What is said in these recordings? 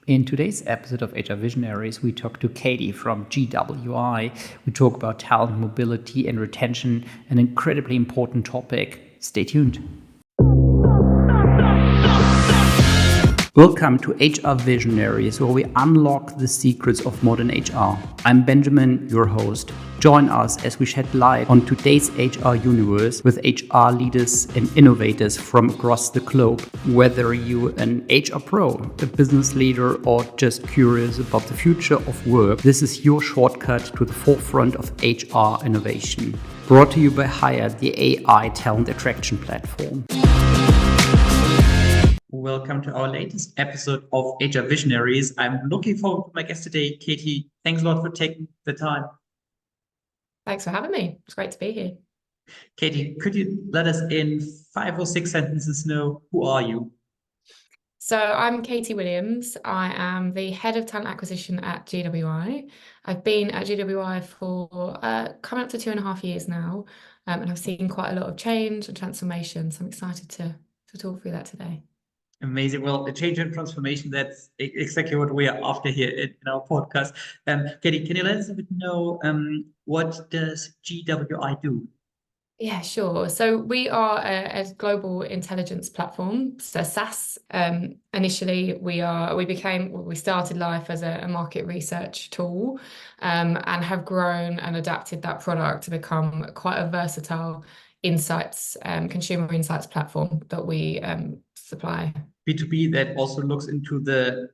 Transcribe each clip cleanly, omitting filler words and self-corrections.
In today's episode of HR Visionaries, we talk to Katie from GWI. We talk about talent mobility and retention, an incredibly important topic. Stay tuned. Welcome to HR Visionaries, where we unlock the secrets of modern HR. I'm Benjamin, your host. Join us as we shed light on today's HR universe with HR leaders and innovators from across the globe. Whether you're an HR pro, a business leader, or just curious about the future of work, this is your shortcut to the forefront of HR innovation. Brought to you by Hire, the AI talent attraction platform. Welcome to our latest episode of HR Visionaries. I'm looking forward to my guest today, Katie. Thanks a lot for taking the time. Thanks for having me. It's great to be here. Katie, could you let us in 5 or 6 sentences know who are you? So I'm Katie Williams. I am the head of talent acquisition at GWI. I've been at GWI for coming up to 2.5 years now, and I've seen quite a lot of change and transformation. So I'm excited to talk through that today. Amazing. Well, the change and transformation, that's exactly what we are after here in our podcast. Katie, can you let us a bit know what does GWI do? Yeah, sure. So we are a global intelligence platform, so SaaS. Initially, we started life as a market research tool, and have grown and adapted that product to become quite a versatile insights, consumer insights platform that we supply. B2B that also looks into the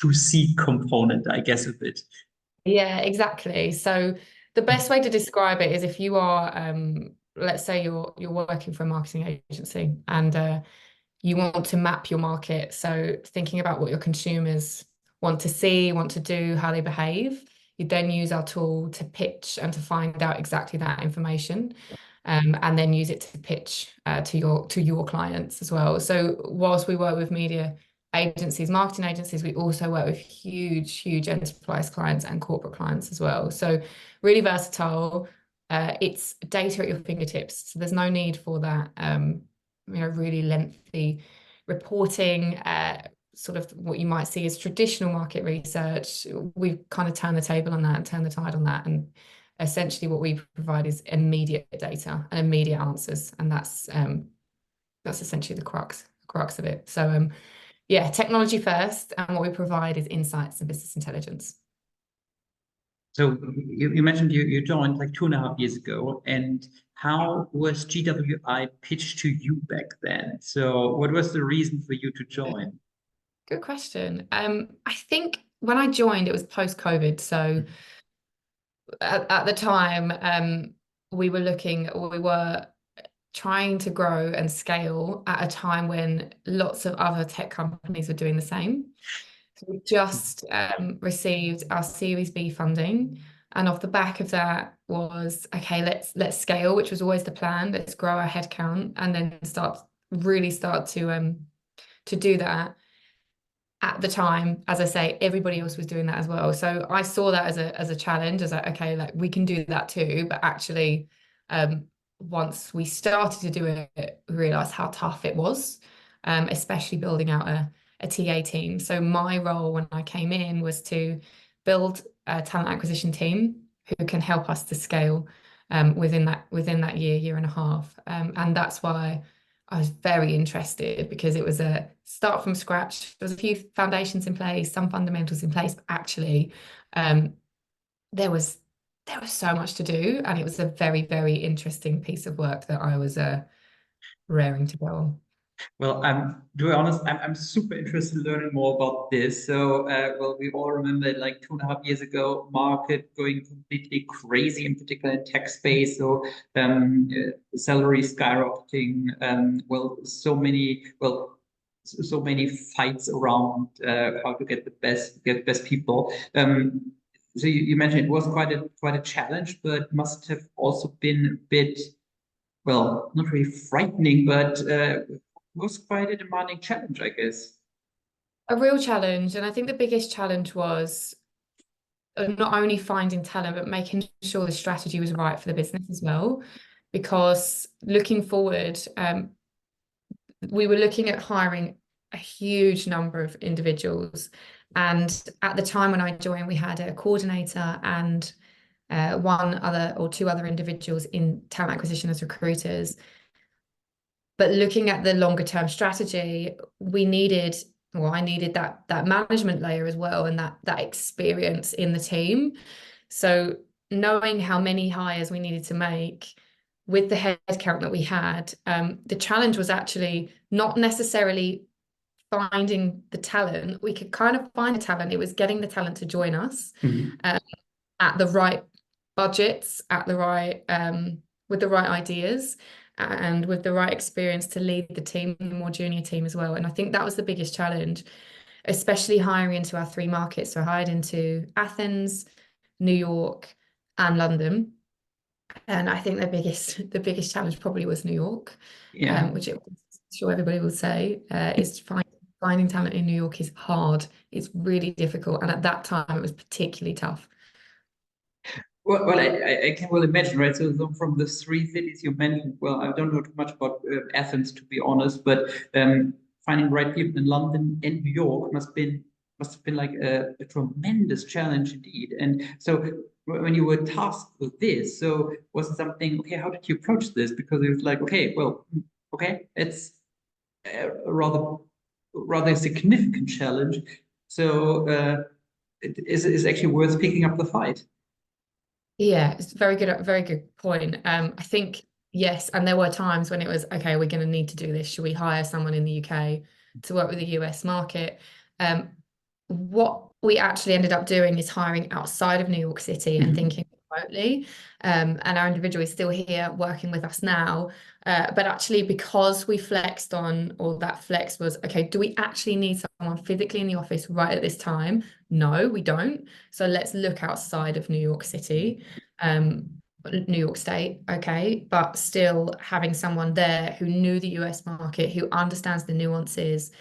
2C component, I guess, a bit. Yeah, exactly. So the best way to describe it is if you are, let's say you're working for a marketing agency and you want to map your market. So thinking about what your consumers want to see, want to do, how they behave, you then use our tool to pitch and to find out exactly that information. And then use it to pitch to your clients as well. So whilst we work with media agencies, marketing agencies, we also work with huge enterprise clients and corporate clients as well. So really versatile. It's data at your fingertips. So there's no need for that really lengthy reporting. Sort of what you might see as traditional market research. We've kind of turned the table on that and turned the tide on that, and essentially what we provide is immediate data and immediate answers, and that's essentially the crux of it. So technology first, and what we provide is insights and business intelligence. So you mentioned you joined like 2.5 years ago, and how was GWI pitched to you back then? So what was the reason for you to join? Good question. I think when I joined, it was post-COVID, so at the time, we were trying to grow and scale at a time when lots of other tech companies were doing the same. So we just received our Series B funding, and off the back of that was, okay, let's scale, which was always the plan. Let's grow our headcount and then start to do that. At the time, as I say, everybody else was doing that as well. So I saw that as a challenge, as like, okay, like we can do that too. But actually, once we started to do it, we realized how tough it was, especially building out a TA team. So my role when I came in was to build a talent acquisition team who can help us to scale within that year and a half. And that's why I was very interested, because it was a start from scratch. There was a few foundations in place, some fundamentals in place, but actually there was so much to do, and it was a very, very interesting piece of work that I was raring to go on. Well, to be honest, I'm super interested in learning more about this. So, we all remember like 2.5 years ago, market going completely crazy, in particular in tech space. So, salary skyrocketing. So many fights around how to get the best people. So you mentioned it was quite a challenge, but must have also been a bit, well, not really frightening, but was quite a demanding challenge, I guess. A real challenge. And I think the biggest challenge was not only finding talent, but making sure the strategy was right for the business as well. Because looking forward, we were looking at hiring a huge number of individuals, And at the time when I joined, we had a coordinator and one other or two other individuals in talent acquisition as recruiters. But looking at the longer term strategy, we needed, well, I needed that management layer as well, and that experience in the team. So knowing how many hires we needed to make with the headcount that we had, the challenge was actually not necessarily finding the talent. We could kind of find the talent. It was getting the talent to join us at the right budgets, at the right with the right ideas and with the right experience to lead the team, the more junior team as well. And I think that was the biggest challenge, especially hiring into our three markets. So I hired into Athens, New York, and London. And I think the biggest challenge probably was New York, which I'm sure everybody will say is finding talent in New York is hard. It's really difficult. And at that time, it was particularly tough. Well, I can well imagine, right? So from the three cities you mentioned, well, I don't know too much about Athens, to be honest, but finding the right people in London and New York must have been like a tremendous challenge indeed. And so when you were tasked with this, so was it something, okay, how did you approach this? Because it was like, okay, well, okay, it's a rather significant challenge. So it is actually worth picking up the fight. Yeah, it's very good point. I think yes, and there were times when it was, okay, we're going to need to do this. Should we hire someone in the UK to work with the US market? What we actually ended up doing is hiring outside of New York City and thinking remotely. And our individual is still here working with us now. But actually, because we flexed on, or that flex was, okay, do we actually need someone physically in the office right at this time? No, we don't. So let's look outside of New York City, New York State, okay, but still having someone there who knew the US market, who understands the nuances,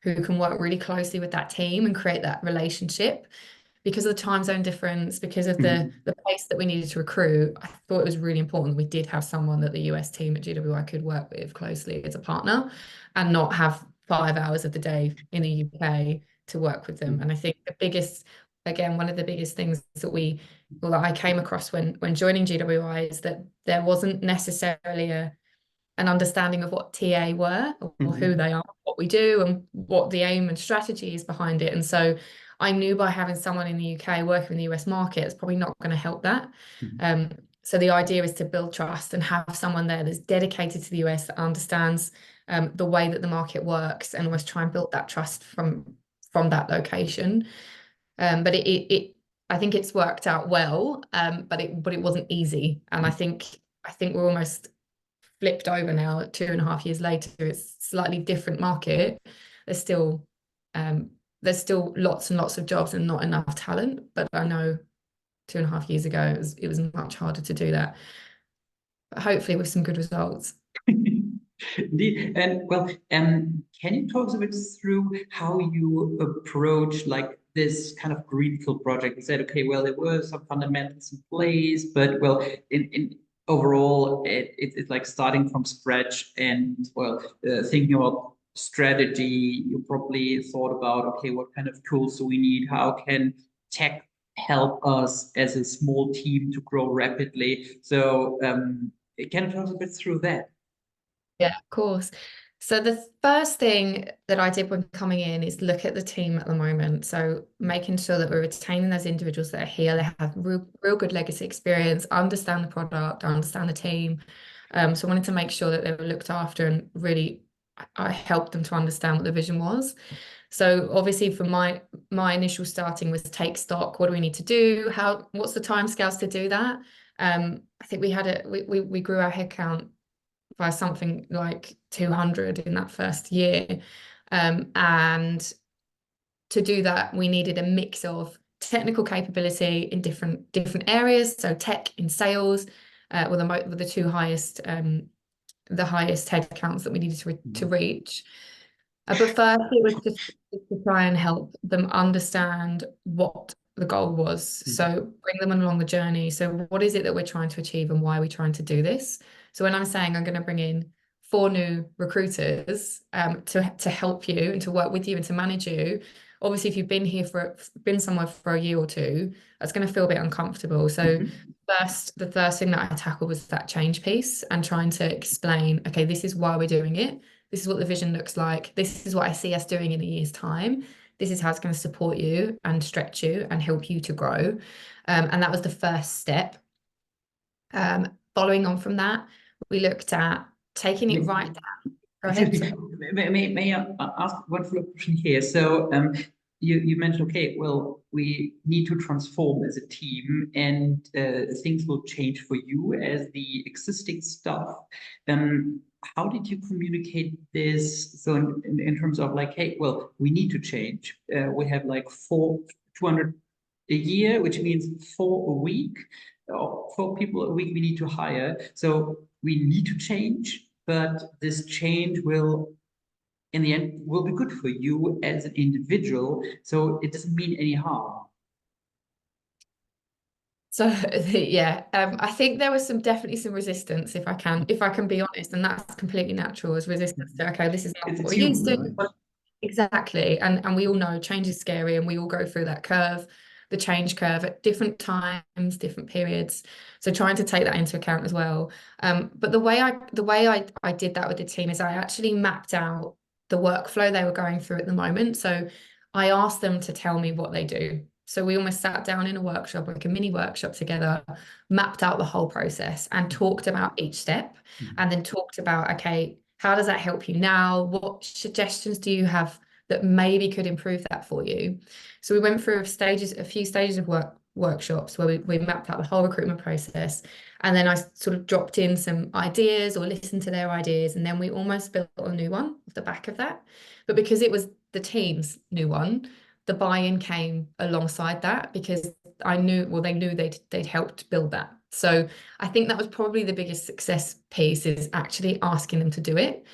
who can work really closely with that team and create that relationship. Because of the time zone difference, because of the pace that we needed to recruit, I thought it was really important we did have someone that the US team at GWI could work with closely as a partner and not have 5 hours of the day in the UK to work with them. And I think the biggest, again, one of the biggest things that I came across when joining GWI is that there wasn't necessarily an understanding of what TA were or who they are, what we do, and what the aim and strategy is behind it. And so I knew by having someone in the UK working in the US market, it's probably not going to help that. So the idea is to build trust and have someone there that's dedicated to the US, that understands the way that the market works, and always try and build that trust from that location. But I think it's worked out well, but it wasn't easy. And I think we're almost flipped over now 2.5 years later. It's a slightly different market. There's still lots and lots of jobs and not enough talent, but I know 2.5 years ago it was much harder to do that, but hopefully with some good results. Indeed. And well, can you talk a bit through how you approach like this kind of greenfield project? You said, okay, well, there were some fundamentals in place, but well, in overall, it's like starting from scratch and well, thinking about strategy. You probably thought about, okay, what kind of tools do we need? How can tech help us as a small team to grow rapidly? So, can you talk a bit through that? Yeah, of course. So the first thing that I did when coming in is look at the team at the moment. So making sure that we're retaining those individuals that are here, they have real good legacy experience, understand the product, understand the team. So I wanted to make sure that they were looked after, and really I helped them to understand what the vision was. So obviously for my initial starting was take stock. What do we need to do? What's the timescales to do that? I think we grew our headcount by something like 200 in that first year. And to do that, we needed a mix of technical capability in different areas. So tech in sales were the two highest headcounts that we needed to reach. But first, it was just to try and help them understand what the goal was. So bring them along the journey. So what is it that we're trying to achieve, and why are we trying to do this? So when I'm saying I'm going to bring in 4 new recruiters to help you and to work with you and to manage you, obviously if you've been somewhere for a year or two, that's going to feel a bit uncomfortable. So the first thing that I tackled was that change piece and trying to explain, okay, this is why we're doing it. This is what the vision looks like. This is what I see us doing in a year's time. This is how it's going to support you and stretch you and help you to grow. And that was the first step. Following on from that, we looked at taking it right down. Go ahead. May I ask one follow-up question here? So you mentioned, okay, well, we need to transform as a team, and things will change for you as the existing stuff. How did you communicate this? So in terms of like, hey, well, we need to change. We have like 200 a year, which means 4 a week, or 4 people a week we need to hire. So we need to change, but this change will, in the end, will be good for you as an individual. So it doesn't mean any harm. So yeah, I think there was definitely some resistance, if I can be honest, and that's completely natural, as resistance to, okay, this is not what we're used to. Right? Exactly. And we all know change is scary, and we all go through that curve, the change curve at different times, different periods. So trying to take that into account as well. But the way I did that with the team is I actually mapped out the workflow they were going through at the moment. So I asked them to tell me what they do. So we almost sat down in a workshop, like a mini workshop together, mapped out the whole process and talked about each step, and then talked about, okay, how does that help you now? What suggestions do you have that maybe could improve that for you? So we went through a few stages of workshops where we mapped out the whole recruitment process. And then I sort of dropped in some ideas or listened to their ideas. And then we almost built a new one off the back of that. But because it was the team's new one, the buy-in came alongside that, because they knew they'd helped build that. So I think that was probably the biggest success piece, is actually asking them to do it.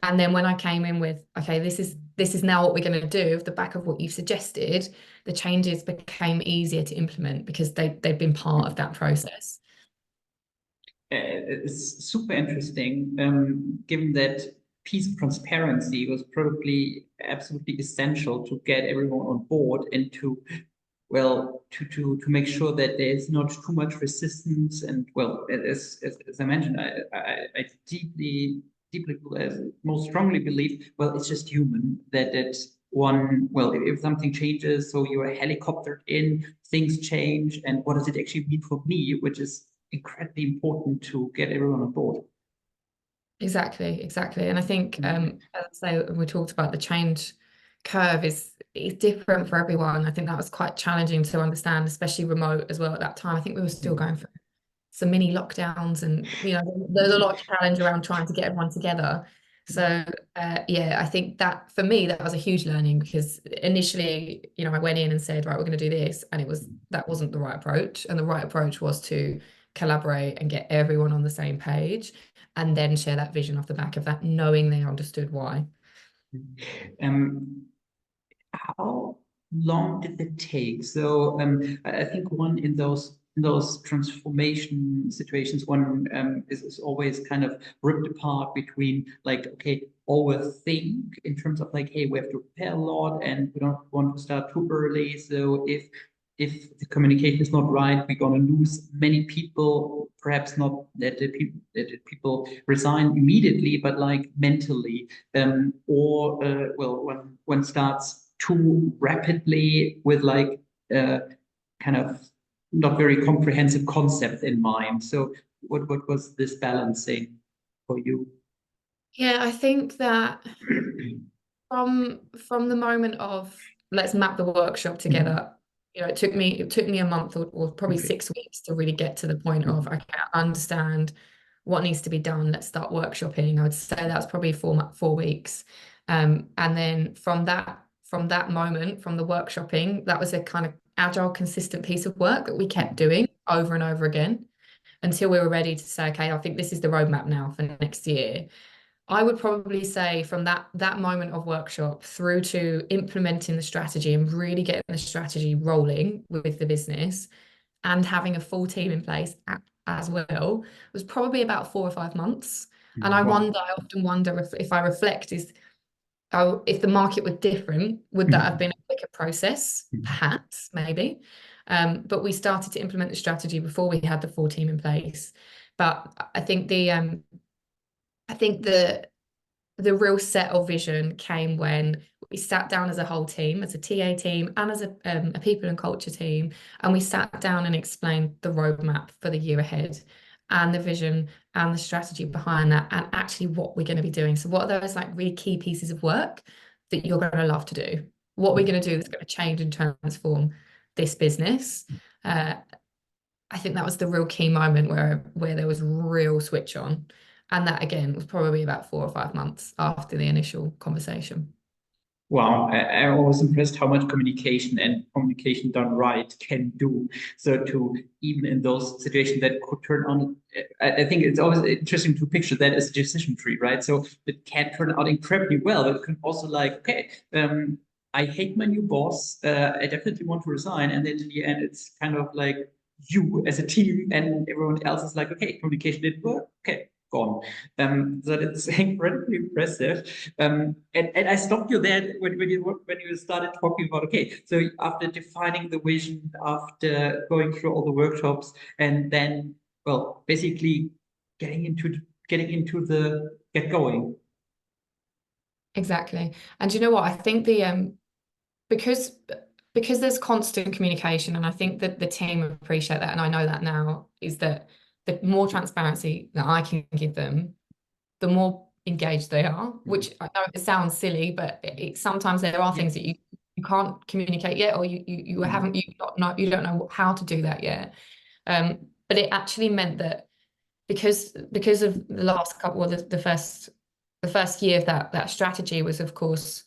And then when I came in with, okay, this is now what we're going to do, off the back of what you've suggested, the changes became easier to implement because they've been part of that process. It's super interesting, given that piece of transparency was probably absolutely essential to get everyone on board and to make sure that there's not too much resistance. And well, as I mentioned, I deeply most strongly believe, well, it's just human that one, well, if something changes, so you're helicoptered in, things change, and what does it actually mean for me, which is incredibly important to get everyone on board. Exactly. And I think, as I say, we talked about the change curve is different for everyone. I think that was quite challenging to understand, especially remote as well at that time. I think we were still going through some mini lockdowns, and there's a lot of challenge around trying to get everyone together. So yeah, I think that for me that was a huge learning, because initially, I went in and said, right, we're going to do this, and that wasn't the right approach. And the right approach was to collaborate and get everyone on the same page, and then share that vision off the back of that, knowing they understood why. How long did it take? So I think one in those transformation situations, one is always kind of ripped apart between like, okay, overthink in terms of like, hey, we have to prepare a lot and we don't want to start too early. So if the communication is not right, we're going to lose many people. Perhaps not that the people resign immediately, but like mentally, or well, when one starts too rapidly with like kind of not very comprehensive concept in mind. So what was this balancing for you? Yeah, I think that from the moment of let's map the workshop together, it took me a month or probably 6 weeks to really get to the point of, okay, I understand what needs to be done. Let's start workshopping. I would say that's probably 4 weeks. And then from that moment, from the workshopping, that was a kind of agile, consistent piece of work that we kept doing over and over again until we were ready to say, okay, I think this is the roadmap now for next year. I would probably say from that moment of workshop through to implementing the strategy and really getting the strategy rolling with the business and having a full team in place as well was probably about 4 or 5 months. And I often wonder if I reflect, if the market were different, would that have been a quicker process, perhaps, maybe. But we started to implement the strategy before we had the full team in place. But I think the real set of vision came when we sat down as a whole team, as a TA team, and as a people and culture team, and we sat down and explained the roadmap for the year ahead, and the vision and the strategy behind that, and actually what we're going to be doing. So what are those like really key pieces of work that you're going to love to do? What we're going to do that's going to change and transform this business. I think that was the real key moment where there was real switch on. And that, again, was probably about 4 or 5 months after the initial conversation. Wow, I'm always impressed how much communication and communication done right can do. So to even in those situations that could turn on, I think it's always interesting to picture that as a decision tree, right? So it can turn out incredibly well, but it can also like, okay, I hate my new boss. I definitely want to resign. And then in the end, it's kind of like you as a team and everyone else is like, okay, communication didn't work. Okay, gone. So that's incredibly impressive. And I stopped you there when you started talking about, okay, so after defining the vision, after going through all the workshops, and then, well, basically getting into the get going. Exactly. And you know what? I think because there's constant communication, and I think that the team appreciate that, and I know that now, is that the more transparency that I can give them, the more engaged they are, which I know it sounds silly, but sometimes there are things that you can't communicate yet, or you haven't, you don't know how to do that yet. But it actually meant that because of the last couple, well, the first year of that strategy was, of course,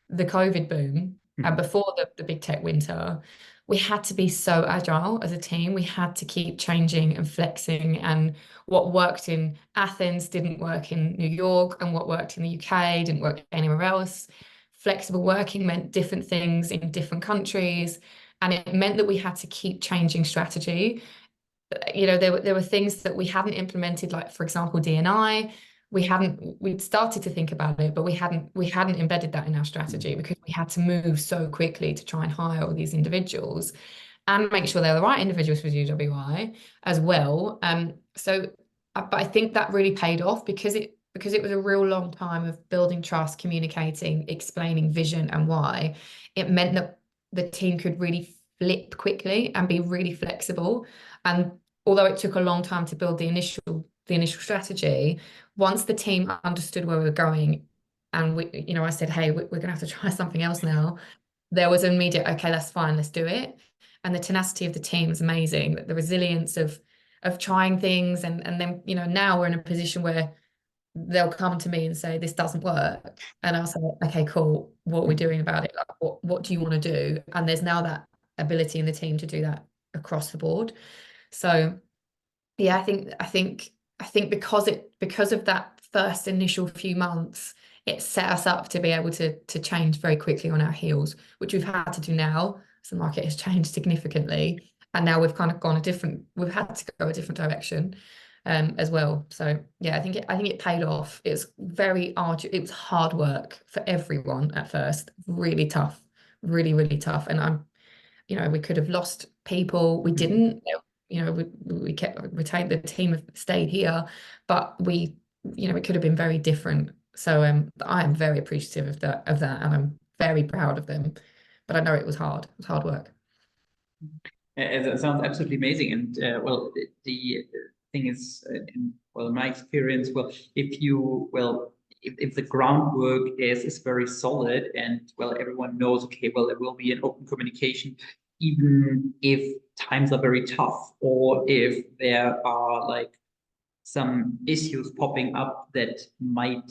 the COVID boom, and before the big tech winter, we had to be so agile as a team. We had to keep changing and flexing, and what worked in Athens didn't work in New York, and what worked in the UK didn't work anywhere else. Flexible working meant different things in different countries, and it meant that we had to keep changing strategy. There were things that we hadn't implemented, like, for example, D&I. We'd started to think about it, but we hadn't embedded that in our strategy, because we had to move so quickly to try and hire all these individuals and make sure they're the right individuals for GWI as well. But I think that really paid off, because it was a real long time of building trust, communicating, explaining vision and why. It meant that the team could really flip quickly and be really flexible. And although it took a long time to build the initial strategy, once the team understood where we were going, and I said, hey, we're going to have to try something else now, there was an immediate, okay, that's fine, let's do it. And the tenacity of the team is amazing. The resilience of trying things, and then now we're in a position where they'll come to me and say, this doesn't work, and I'll say, okay, cool, what are we doing about it? Like, what do you want to do? And there's now that ability in the team to do that across the board. So yeah, I think because of that first initial few months, it set us up to be able to change very quickly on our heels, which we've had to do now. So the market has changed significantly, and now we've kind of we've had to go a different direction as well. So yeah, I think it paid off. It was very arduous. It was hard work for everyone at first, really tough, really, really tough. And we could have lost people. We didn't. We kept retained, the team have stayed here, but it could have been very different. So I am very appreciative of that, and I'm very proud of them. But I know it was hard. It was hard work. It sounds absolutely amazing. And well, the thing is, in my experience, if the groundwork is very solid, and everyone knows, okay, there will be an open communication, even if times are very tough, or if there are like some issues popping up that might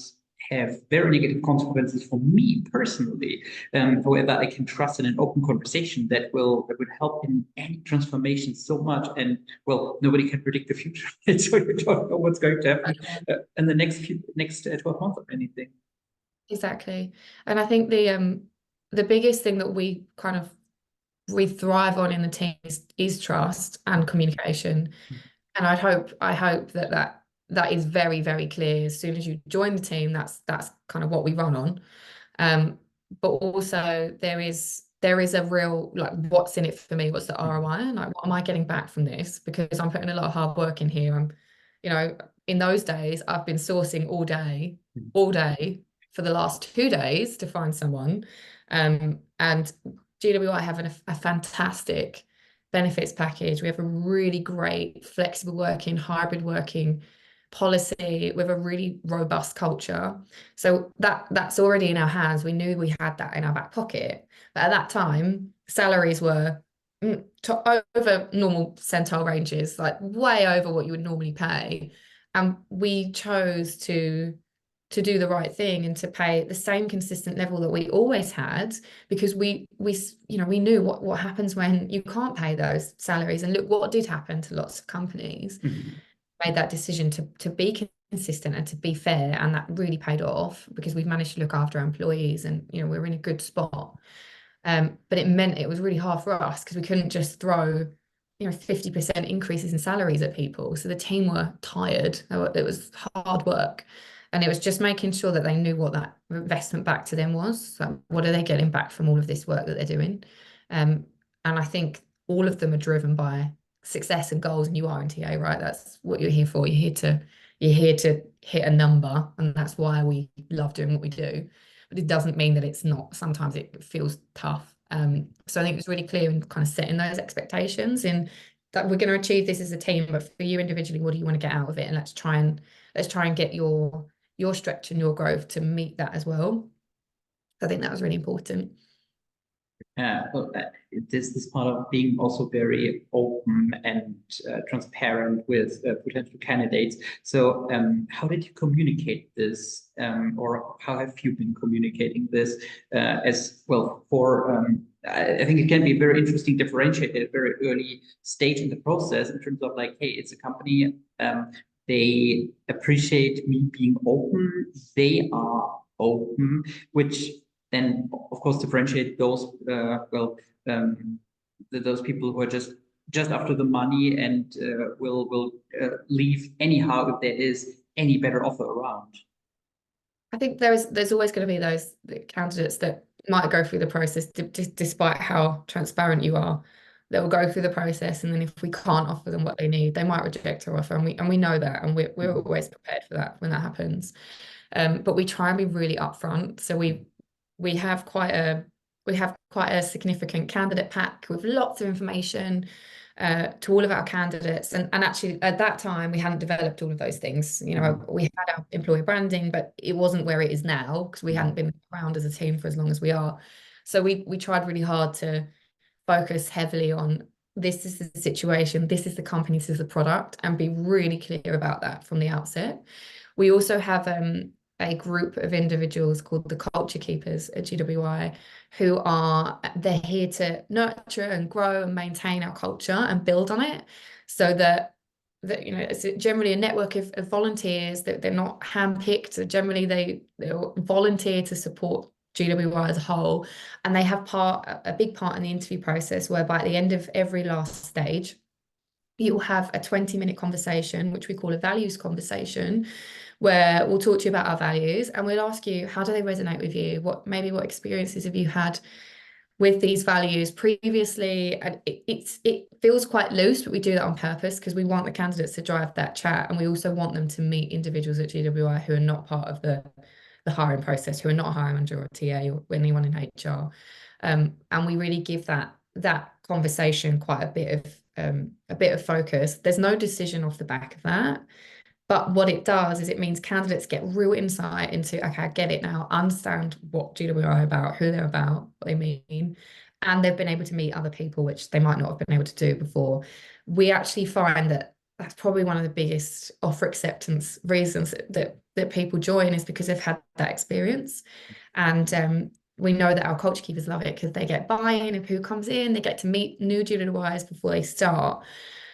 have very negative consequences for me personally. However, I can trust in an open conversation that would help in any transformation so much. And nobody can predict the future, so you don't know what's going to happen in the next 12 months of anything. Exactly. And I think the biggest thing that we thrive on in the team is trust and communication. And I hope that is very, very clear as soon as you join the team. That's kind of what we run on. But also there is there is a real, like, what's in it for me? What's the ROI? Like, what am I getting back from this? Because I'm putting a lot of hard work in here. In those days, I've been sourcing all day for the last 2 days to find someone. And GWI have a fantastic benefits package. We have a really great flexible working, hybrid working policy with a really robust culture. So that's already in our hands. We knew we had that in our back pocket. But at that time, salaries were over normal centile ranges, like way over what you would normally pay. And we chose to do the right thing and to pay the same consistent level that we always had, because we knew what happens when you can't pay those salaries. And look what did happen to lots of companies. Made that decision to be consistent and to be fair, and that really paid off because we've managed to look after our employees, and we're in a good spot. But it meant it was really hard for us because we couldn't just throw 50% increases in salaries at people. So the team were tired. It was hard work. And it was just making sure that they knew what that investment back to them was. So what are they getting back from all of this work that they're doing? And I think all of them are driven by success and goals, and you are in TA, right? That's what you're here for. You're here to hit a number, and that's why we love doing what we do. But it doesn't mean that it's not. Sometimes it feels tough. So I think it was really clear in kind of setting those expectations in that we're going to achieve this as a team, but for you individually, what do you want to get out of it? And let's try and get your stretch and your growth to meet that as well. I think that was really important. Well, this part of being also very open and transparent with potential candidates. So how did you communicate this, or how have you been communicating this as well? I think it can be a very interesting differentiator at a very early stage in the process in terms of like, hey, it's a company, they appreciate me being open, they are open, which then of course differentiate those those people who are just after the money and will leave anyhow if there is any better offer around. I think there's always going to be those candidates that might go through the process despite how transparent you are. They will go through the process, and then if we can't offer them what they need, they might reject our offer, and we know that, and we're always prepared for that when that happens. But we try and be really upfront. So we have quite a significant candidate pack with lots of information to all of our candidates. And actually at that time we hadn't developed all of those things. We had our employer branding, but it wasn't where it is now because we hadn't been around as a team for as long as we are. So we tried really hard to focus heavily on this is the situation, this is the company, this is the product, and be really clear about that from the outset. We also have a group of individuals called the Culture Keepers at GWI they're here to nurture and grow and maintain our culture and build on it, so that it's generally a network of volunteers that they're not handpicked. Generally they volunteer to support GWI as a whole, and they have a big part in the interview process, whereby at the end of every last stage you'll have a 20-minute conversation, which we call a values conversation, where we'll talk to you about our values and we'll ask you, how do they resonate with you? What experiences have you had with these values previously? And it feels quite loose, but we do that on purpose because we want the candidates to drive that chat, and we also want them to meet individuals at GWI who are not part of the hiring process, who are not a hiring manager or TA or anyone in HR. And we really give that conversation quite a bit of focus. There's no decision off the back of that. But what it does is it means candidates get real insight into, okay, I get it now, understand what GWI are about, who they're about, what they mean, and they've been able to meet other people, which they might not have been able to do before. We actually find that that's probably one of the biggest offer acceptance reasons that people join, is because they've had that experience. And we know that our culture keepers love it because they get buy-in of who comes in, they get to meet new GWIs before they start.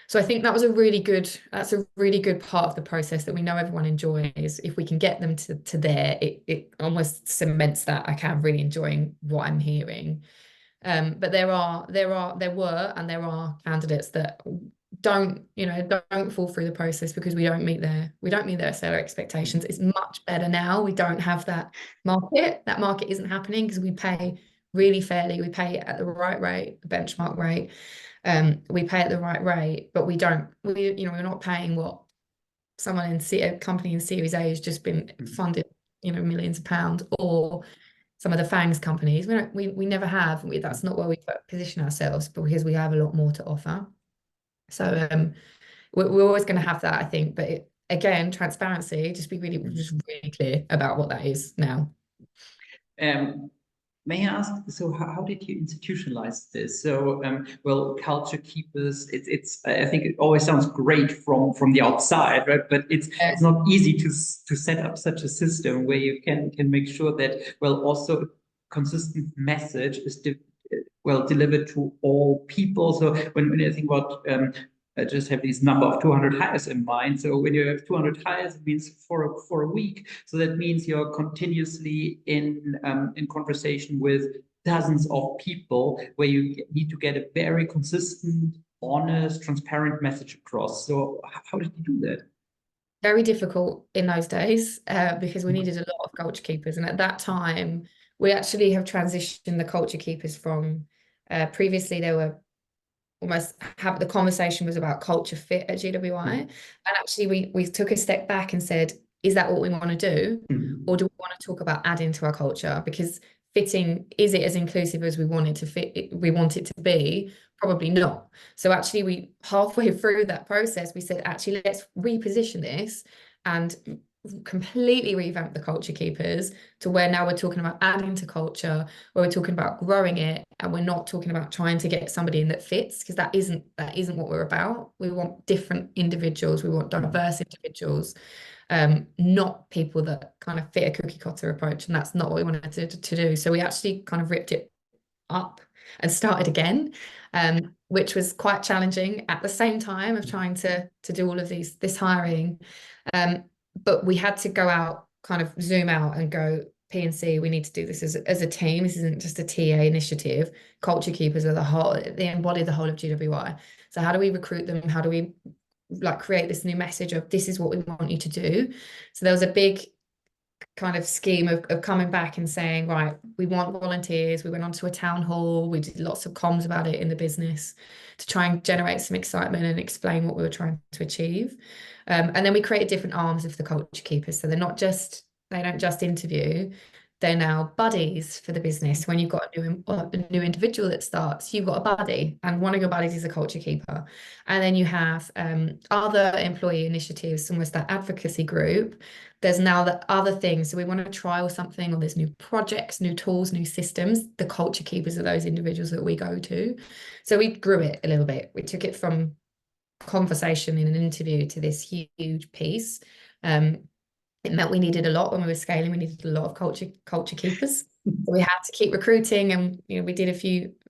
So I think that's a really good part of the process that we know everyone enjoys. If we can get them to there, it almost cements that, okay, I'm really enjoying what I'm hearing. But there were and there are candidates that don't fall through the process because we don't meet their seller expectations. It's much better now. We don't have that market. That market isn't happening because we pay really fairly. We pay at the right rate, the benchmark rate. We pay at the right rate, but we're not paying what someone a company in Series A has just been funded, millions of pounds, or some of the FANGs companies. We never have. That's not where we position ourselves, because we have a lot more to offer. So we're always going to have that, I think. But again, transparency, just really clear about what that is now. May I ask, so how did you institutionalize this? So, well, culture keepers, I think it always sounds great from the outside, right? But it's not easy to set up such a system where you can make sure that, well, also consistent message is delivered to all people. So when I think about I just have this number of 200 hires in mind. So when you have 200 hires, it means for a week. So that means you're continuously in conversation with dozens of people, where you need to get a very consistent, honest, transparent message across. So how did you do that? Very difficult in those days, because we needed a lot of culture keepers. And at that time, we actually have transitioned the culture keepers from previously they were almost the conversation was about culture fit at GWI. And actually we took a step back and said, is that what we want to do? Or do we want to talk about adding to our culture? Because fitting, is it as inclusive as we want it to be? Probably not. So actually we halfway through that process, we said, actually, let's reposition this and completely revamp the culture keepers to where now we're talking about adding to culture, where we're talking about growing it, and we're not talking about trying to get somebody in that fits, because that isn't what we're about. We want different individuals, we want diverse individuals, not people that kind of fit a cookie cutter approach, and that's not what we wanted to do. So we actually kind of ripped it up and started again, which was quite challenging at the same time of trying to do all of this hiring. But we had to go out, kind of zoom out and go, P&C, we need to do this as a team. This isn't just a TA initiative. Culture keepers are they embody the whole of GWI. So how do we recruit them? How do we create this new message of this is what we want you to do? So there was a big kind of scheme of coming back and saying, right, we want volunteers. We went onto a town hall. We did lots of comms about it in the business to try and generate some excitement and explain what we were trying to achieve. And then we created different arms of the culture keepers. So they don't just interview, they're now buddies for the business. When you've got a new individual that starts, you've got a buddy, and one of your buddies is a culture keeper. And then you have other employee initiatives, almost that advocacy group. There's now the other things. So we want to trial something, or there's new projects, new tools, new systems. The culture keepers are those individuals that we go to. So we grew it a little bit. We took it from conversation in an interview to this huge piece. It meant we needed a lot when we were scaling. We needed a lot of culture keepers. We had to keep recruiting, and we did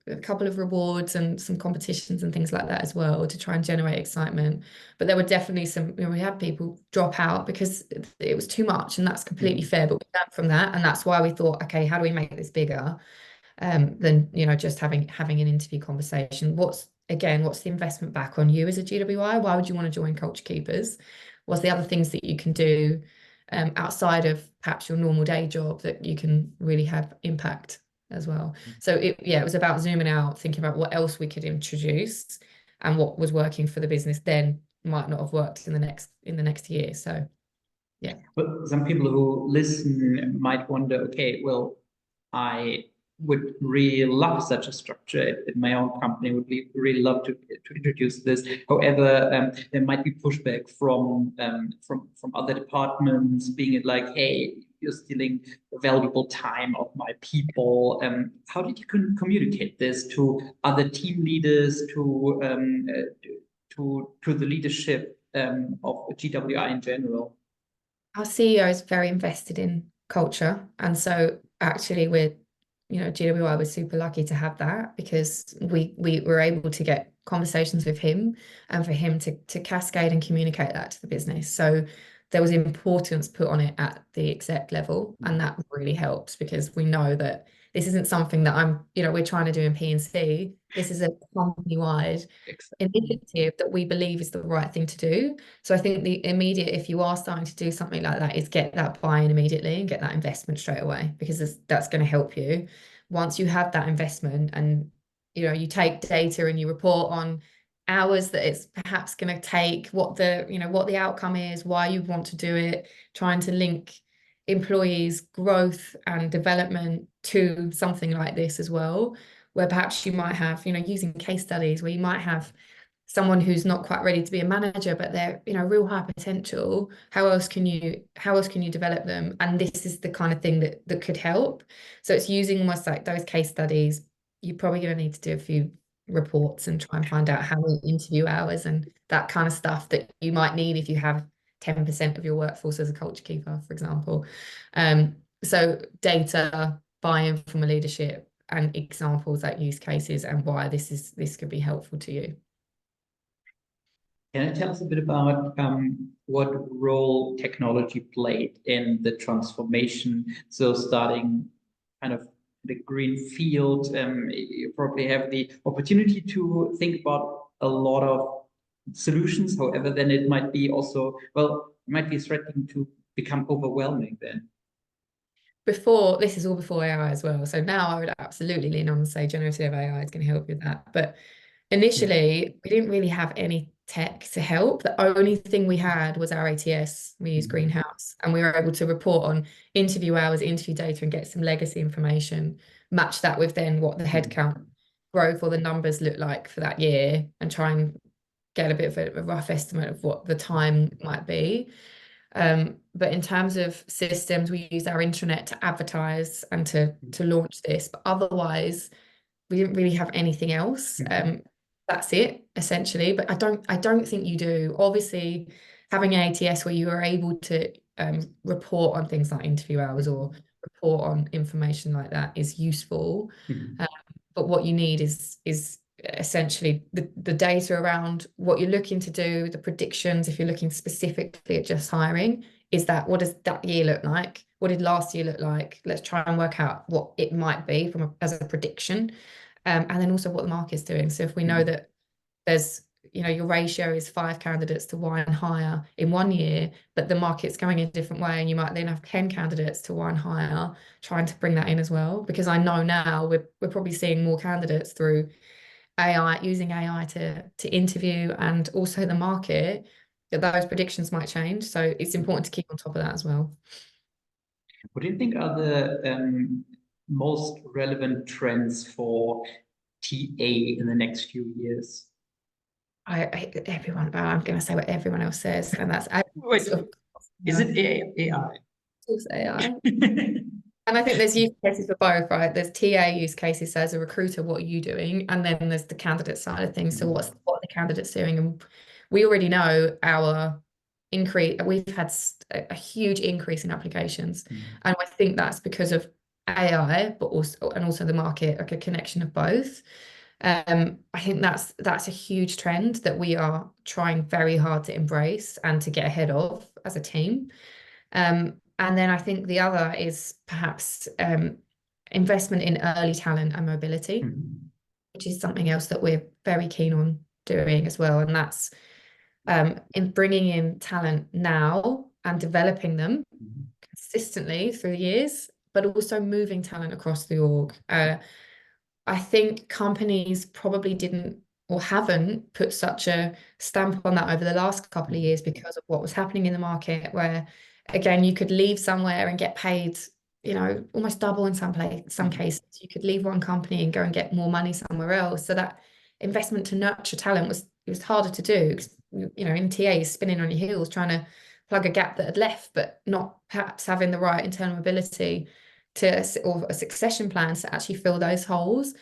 a couple of rewards and some competitions and things like that as well to try and generate excitement. But there were definitely some, we had people drop out because it was too much, and that's completely fair. But we learned from that, and that's why we thought, okay, how do we make this bigger than just having an interview conversation? What's the investment back on you as a GWI? Why would you want to join Culture Keepers? What's the other things that you can do outside of perhaps your normal day job that you can really have impact as well? So it was about zooming out, thinking about what else we could introduce, and what was working for the business then might not have worked in the next year. So yeah. But some people who listen might wonder, okay, well, I would really love such a structure in my own company, would really love to introduce this. However, there might be pushback from other departments, being it like, hey, you're stealing valuable time of my people. How did you communicate this to other team leaders, to the leadership of GWI in general? Our CEO is very invested in culture, and so actually GWI was super lucky to have that, because we were able to get conversations with him, and for him to cascade and communicate that to the business. So there was importance put on it at the exec level, and that really helps, because we know that this isn't something that we're trying to do in P&C. This is a company-wide initiative that we believe is the right thing to do. So I think the immediate, if you are starting to do something like that, is get that buy-in immediately and get that investment straight away, because that's going to help you. once you have that investment and you take data and you report on hours that it's perhaps going to take, what the outcome is, why you want to do it, trying to link employees' growth and development to something like this as well, where perhaps you might have, using case studies where you might have someone who's not quite ready to be a manager, but they're, real high potential. How else can you develop them? And this is the kind of thing that could help. So it's using almost like those case studies. You're probably going to need to do a few reports and try and find out how many interview hours and that kind of stuff that you might need if you have 10% of your workforce as a culture keeper, for example. So data, buy-in from a leadership, and examples like use cases and why this could be helpful to you. Can you tell us a bit about what role technology played in the transformation? So starting kind of the green field, you probably have the opportunity to think about a lot of solutions. However, then it might be also, well, it might be threatening to become overwhelming then. This is all before AI as well. So now I would absolutely lean on and say generative AI is going to help with that. But initially, we didn't really have any tech to help. The only thing we had was our ATS. We used Greenhouse, and we were able to report on interview hours, interview data, and get some legacy information, match that with then what the headcount growth or the numbers look like for that year, and try and get a bit of a rough estimate of what the time might be. But in terms of systems, we used our intranet to advertise and to launch this. But otherwise, we didn't really have anything else. That's it, essentially. But I don't think you do. Obviously, having an ATS where you are able to report on things like interview hours or report on information like that is useful. But what you need is essentially the data around what you're looking to do, the predictions. If you're looking specifically at just hiring, what does that year look like? What did last year look like? Let's try and work out what it might be as a prediction. And then also what the market's doing. So if we know that there's, your ratio is 5 candidates to 1 hire in 1 year, but the market's going a different way, and you might then have 10 candidates to 1 hire, trying to bring that in as well. Because I know now we're probably seeing more candidates through AI, using AI to interview, and also the market, that those predictions might change. So it's important to keep on top of that as well. What do you think are the most relevant trends for TA in the next few years? I'm going to say what everyone else says, and that's Wait, is it AI? It's AI. And I think there's use cases for both, right? There's TA use cases. So as a recruiter, what are you doing? And then there's the candidate side of things. So what are the candidates doing? And we already know our increase. We've had a huge increase in applications, and I think that's because of AI, but also the market, like a connection of both. I think that's a huge trend that we are trying very hard to embrace and to get ahead of as a team. And then I think the other is perhaps investment in early talent and mobility, which is something else that we're very keen on doing as well. And that's in bringing in talent now and developing them consistently through the years, but also moving talent across the org. I think companies probably didn't or haven't put such a stamp on that over the last couple of years because of what was happening in the market, where again you could leave somewhere and get paid, almost double in some cases. You could leave one company and go and get more money somewhere else. So that investment to nurture talent was harder to do. In TA, spinning on your heels trying to plug a gap that had left, but not perhaps having the right internal ability or a succession plan to actually fill those holes.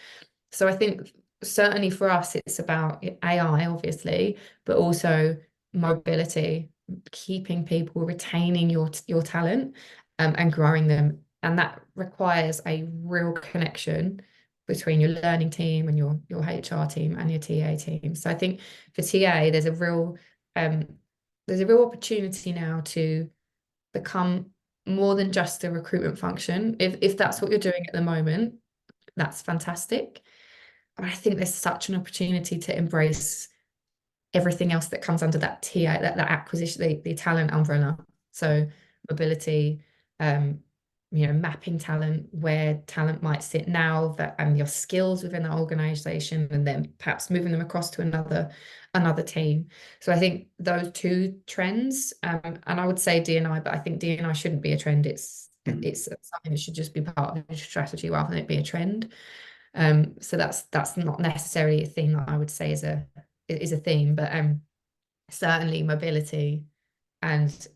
So I think certainly for us, it's about AI, obviously, but also mobility, keeping people, retaining your talent, and growing them. And that requires a real connection between your learning team and your HR team and your TA team. So I think for TA, there's a real opportunity now to become more than just a recruitment function. If that's what you're doing at the moment, that's fantastic. But I think there's such an opportunity to embrace everything else that comes under that TA, that acquisition, the talent umbrella. So mobility, mapping talent, where talent might sit now, and your skills within that organization, and then perhaps moving them across to another team. So I think those two trends, and I would say D&I, but I think D&I shouldn't be a trend. It's something that should just be part of the strategy rather than it be a trend. So that's not necessarily a thing that I would say is a theme, but certainly mobility and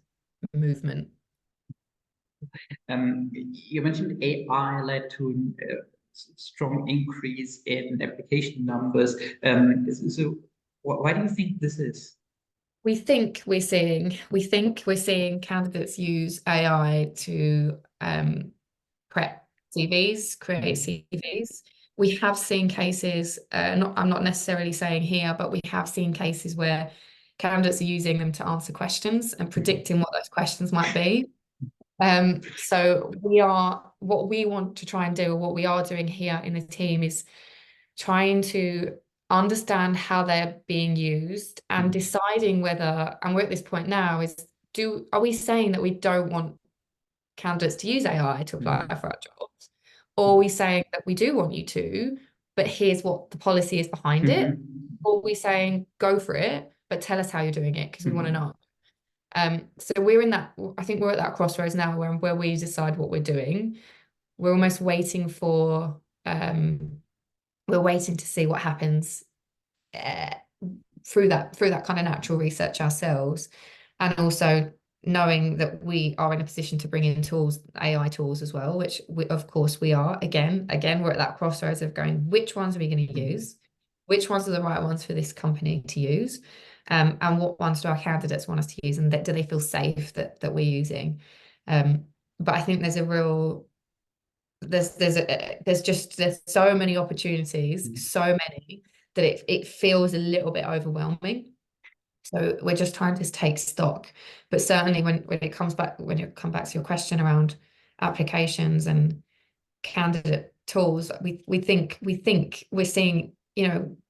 movement. You mentioned AI led to a strong increase in application numbers. So why do you think this is? We think we're seeing candidates use AI to prep CVs, create CVs. We have seen cases, I'm not necessarily saying here, but we have seen cases where candidates are using them to answer questions and predicting what those questions might be. So what we want to try and do, or what we are doing here in the team, is trying to understand how they're being used and deciding whether, and we're at this point now, are we saying that we don't want candidates to use AI to apply for our jobs? Or are we saying that we do want you to, but here's what the policy is behind it? Or are we saying go for it, but tell us how you're doing it because we want to know? So I think we're at that crossroads now where we decide what we're doing. We're almost waiting to see what happens through that kind of natural research ourselves, and also knowing that we are in a position to bring in AI tools as well, which of course we are. Again, we're at that crossroads of going, which ones are we going to use? Which ones are the right ones for this company to use? And what ones do our candidates want us to use? And do they feel safe that we're using? But I think there's so many opportunities, so many, that it feels a little bit overwhelming. So we're just trying to take stock. But certainly when it comes back to your question around applications and candidate tools, we think we're seeing,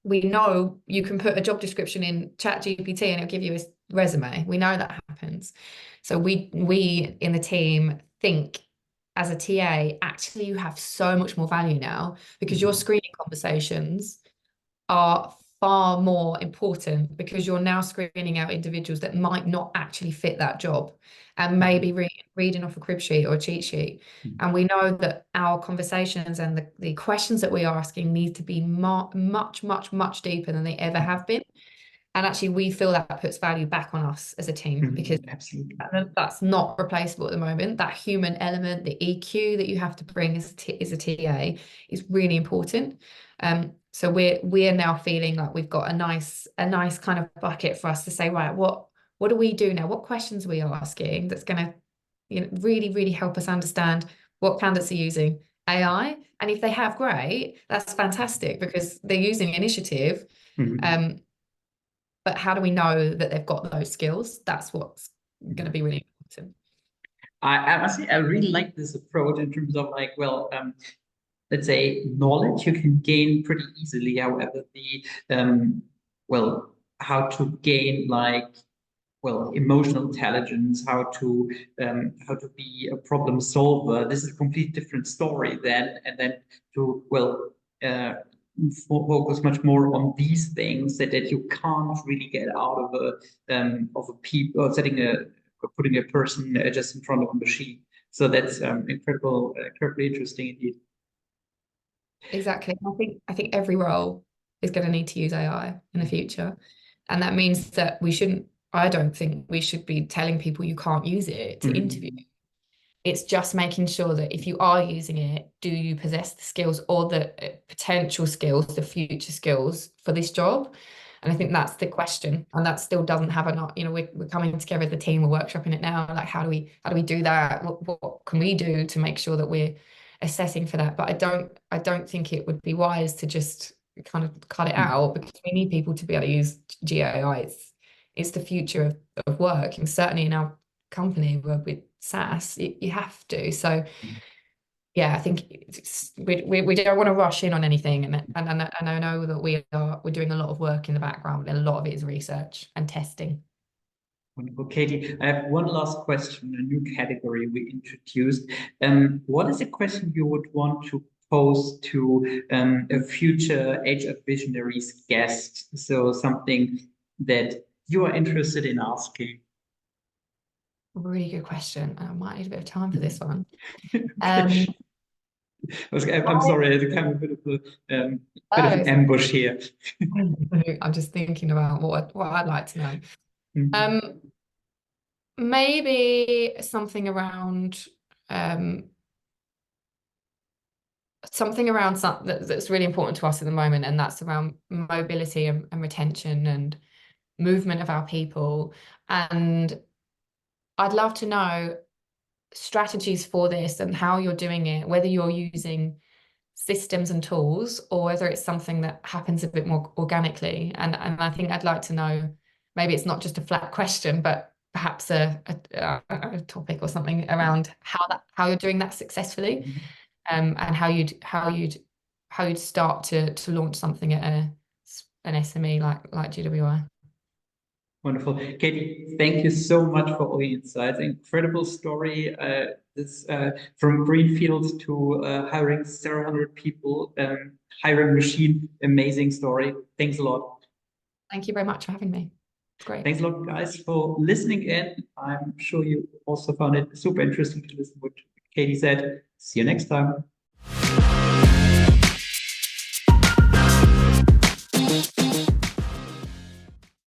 we know you can put a job description in ChatGPT and it'll give you a resume. We know that happens. So we in the team think, as a TA, actually you have so much more value now, because your screening conversations are far more important, because you're now screening out individuals that might not actually fit that job and maybe reading off a crib sheet or a cheat sheet. And we know that our conversations and the questions that we are asking need to be much, much, much deeper than they ever have been. And actually, we feel that puts value back on us as a team, because that's not replaceable at the moment. That human element, the EQ that you have to bring as a TA, is really important. So we're now feeling like we've got a nice kind of bucket for us to say, right, what do we do now? What questions are we asking that's going to really, really help us understand what candidates are using AI? And if they have, great, that's fantastic, because they're using initiative. But how do we know that they've got those skills? That's what's going to be really important. I must say, I really like this approach in terms of let's say, knowledge you can gain pretty easily. However, how to gain emotional intelligence, how to be a problem solver. This is a completely different story then, and then to focus much more on these things that you can't really get out of a people, or putting a person just in front of a machine. So that's incredibly interesting indeed. Exactly. I think every role is going to need to use AI in the future, and that means that I don't think we should be telling people you can't use it to interview. It's just making sure that if you are using it, do you possess the skills or the potential skills, the future skills for this job? And I think that's the question, and that still doesn't have we're coming together as a team, we're workshopping it now. Like, how do we do that? What can we do to make sure that we're assessing for that? But I don't think it would be wise to just kind of cut it out, because we need people to be able to use GAI. It's the future of work, and certainly in our company where with SaaS, you have to. So yeah, I think we don't want to rush in on anything, and I know that we're doing a lot of work in the background, and a lot of it is research and testing. Wonderful, Katie. I have one last question, a new category we introduced. What is a question you would want to pose to a future HR Visionaries guest? So something that you are interested in asking. Really good question. I might need a bit of time for this one. Okay. I'm sorry, I had to come a bit of an ambush here. I'm just thinking about what I'd like to know. Mhm. Maybe something around that's really important to us at the moment, and that's around mobility and retention and movement of our people. And I'd love to know strategies for this and how you're doing it, whether you're using systems and tools or whether it's something that happens a bit more organically. And I think I'd like to know, maybe it's not just a flat question, but perhaps a topic or something around how you're doing that successfully, and how you'd start to launch something at an SME like GWI. Wonderful. Katie, thank you so much for all the insights. Incredible story. This from greenfield to hiring several hundred people, hiring machine. Amazing story. Thanks a lot. Thank you very much for having me. It's great. Thanks a lot, guys, for listening in. I'm sure you also found it super interesting to listen to what Katie said. See you next time.